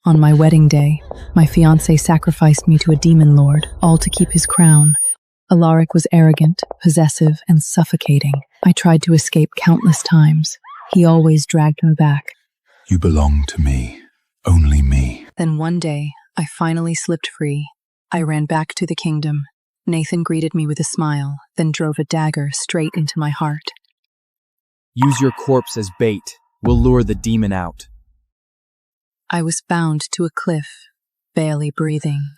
On my wedding day, my fiancé sacrificed me to a demon lord, all to keep his crown. Alaric was arrogant, possessive, and suffocating. I tried to escape countless times. He always dragged me back. You belong to me. Only me. Then one day, I finally slipped free. I ran back to the kingdom. Nathan greeted me with a smile, then drove a dagger straight into my heart. Use your corpse as bait. We'll lure the demon out. I was bound to a cliff, barely breathing.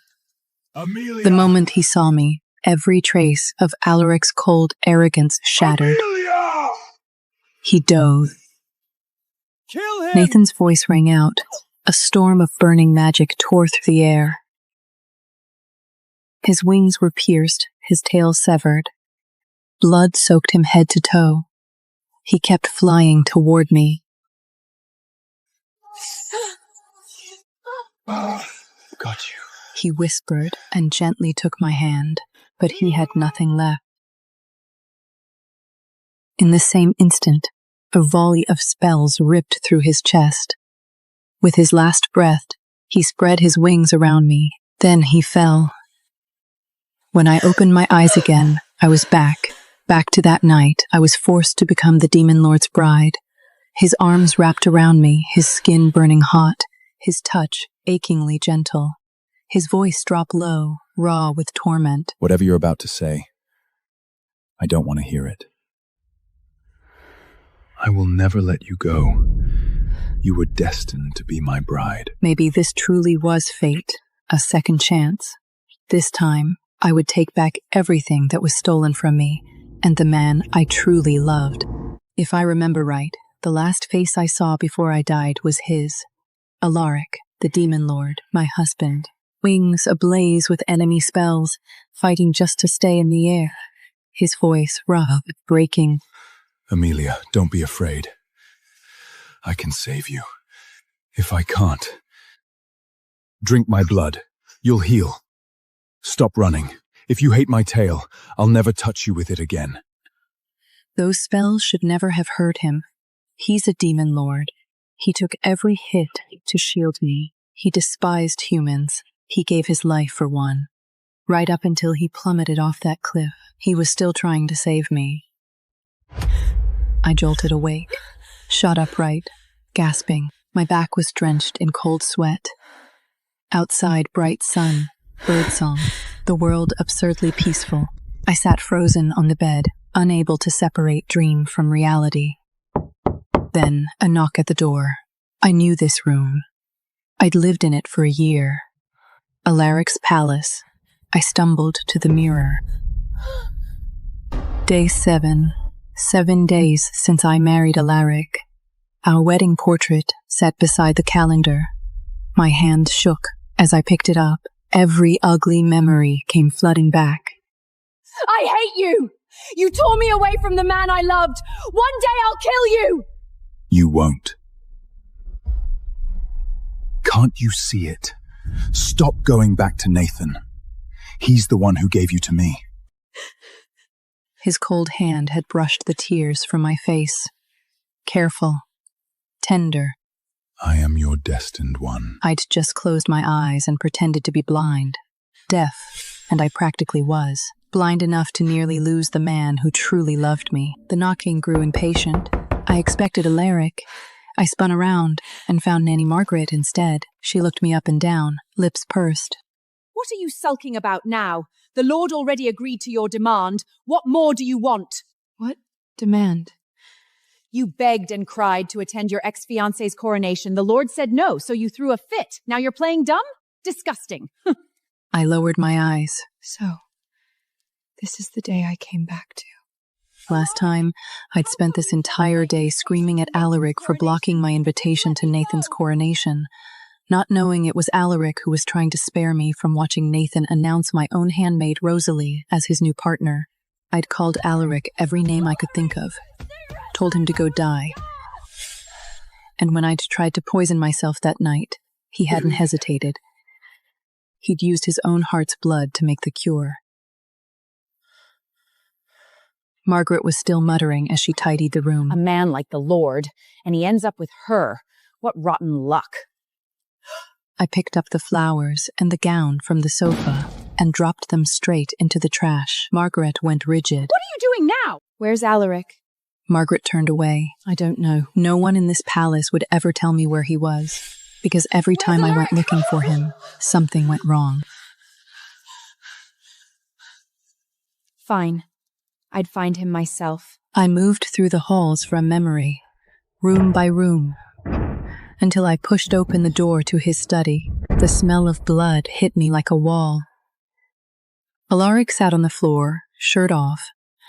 Amelia! The moment he saw me, every trace of Alaric's cold arrogance shattered. Amelia! He dove. Kill him! Nathan's voice rang out. A storm of burning magic tore through the air. His wings were pierced, his tail severed. Blood soaked him head to toe. He kept flying toward me. Got you. He whispered and gently took my hand, but he had nothing left. In the same instant, a volley of spells ripped through his chest. With his last breath, he spread his wings around me. Then he fell. When I opened my eyes again, I was back to that night. I was forced to become the demon lord's bride. His arms wrapped around me, his skin burning hot, his touch achingly gentle. His voice dropped low, raw with torment. Whatever you're about to say, I don't want to hear it. I will never let you go. You were destined to be my bride. Maybe this truly was fate, a second chance. This time, I would take back everything that was stolen from me, and the man I truly loved. If I remember right, the last face I saw before I died was his. Alaric, the demon lord, my husband. Wings ablaze with enemy spells, fighting just to stay in the air. His voice rough, breaking. Amelia, don't be afraid. I can save you. If I can't, drink my blood. You'll heal. Stop running. If you hate my tail, I'll never touch you with it again. Those spells should never have hurt him. He's a demon lord. He took every hit to shield me. He despised humans. He gave his life for one. Right up until he plummeted off that cliff, he was still trying to save me. I jolted awake, shot upright, gasping. My back was drenched in cold sweat. Outside, bright sun, birdsong, the world absurdly peaceful. I sat frozen on the bed, unable to separate dream from reality. Then, a knock at the door. I knew this room. I'd lived in it for a year. Alaric's palace. I stumbled to the mirror. Day 7. 7 days since I married Alaric. Our wedding portrait sat beside the calendar. My hand shook as I picked it up. Every ugly memory came flooding back. I hate you! You tore me away from the man I loved! One day I'll kill you! You won't. Can't you see it? Stop going back to Nathan. He's the one who gave you to me. His cold hand had brushed the tears from my face. Careful. Tender. I am your destined one. I'd just closed my eyes and pretended to be blind. Deaf, and I practically was. Blind enough to nearly lose the man who truly loved me. The knocking grew impatient. I expected Alaric. I spun around and found Nanny Margaret instead. She looked me up and down, lips pursed. What are you sulking about now? The Lord already agreed to your demand. What more do you want? What demand? You begged and cried to attend your ex-fiancé's coronation. The Lord said no, so you threw a fit. Now you're playing dumb? Disgusting. I lowered my eyes. So, this is the day I came back to. Last time, I'd spent this entire day screaming at Alaric for blocking my invitation to Nathan's coronation, not knowing it was Alaric who was trying to spare me from watching Nathan announce my own handmaid Rosalie as his new partner. I'd called Alaric every name I could think of, told him to go die. And when I'd tried to poison myself that night, he hadn't hesitated. He'd used his own heart's blood to make the cure. Margaret was still muttering as she tidied the room. A man like the Lord, and he ends up with her. What rotten luck. I picked up the flowers and the gown from the sofa and dropped them straight into the trash. Margaret went rigid. What are you doing now? Where's Alaric? Margaret turned away. I don't know. No one in this palace would ever tell me where he was, because every time I went looking for him, something went wrong. Fine. I'd find him myself. I moved through the halls from memory, room by room, until I pushed open the door to his study. The smell of blood hit me like a wall. Alaric sat on the floor, shirt off,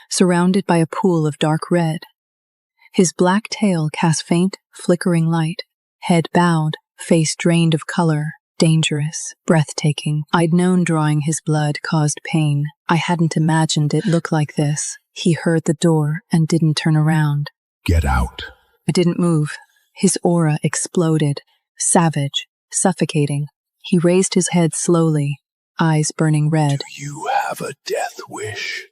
surrounded by a pool of dark red. His black tail cast faint, flickering light, head bowed, face drained of color, dangerous, breathtaking. I'd known drawing his blood caused pain. I hadn't imagined it looked like this. He heard the door and didn't turn around. Get out. I didn't move. His aura exploded, savage, suffocating. He raised his head slowly, eyes burning red. Do you have a death wish?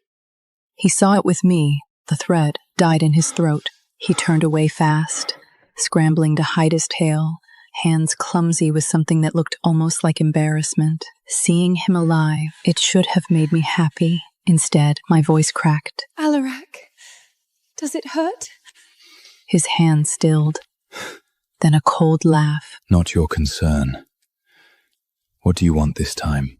He saw it with me. The thread died in his throat. He turned away fast, scrambling to hide his tail, hands clumsy with something that looked almost like embarrassment. Seeing him alive, it should have made me happy. Instead, my voice cracked. Alaric, does it hurt? His hand stilled. Then a cold laugh. Not your concern. What do you want this time?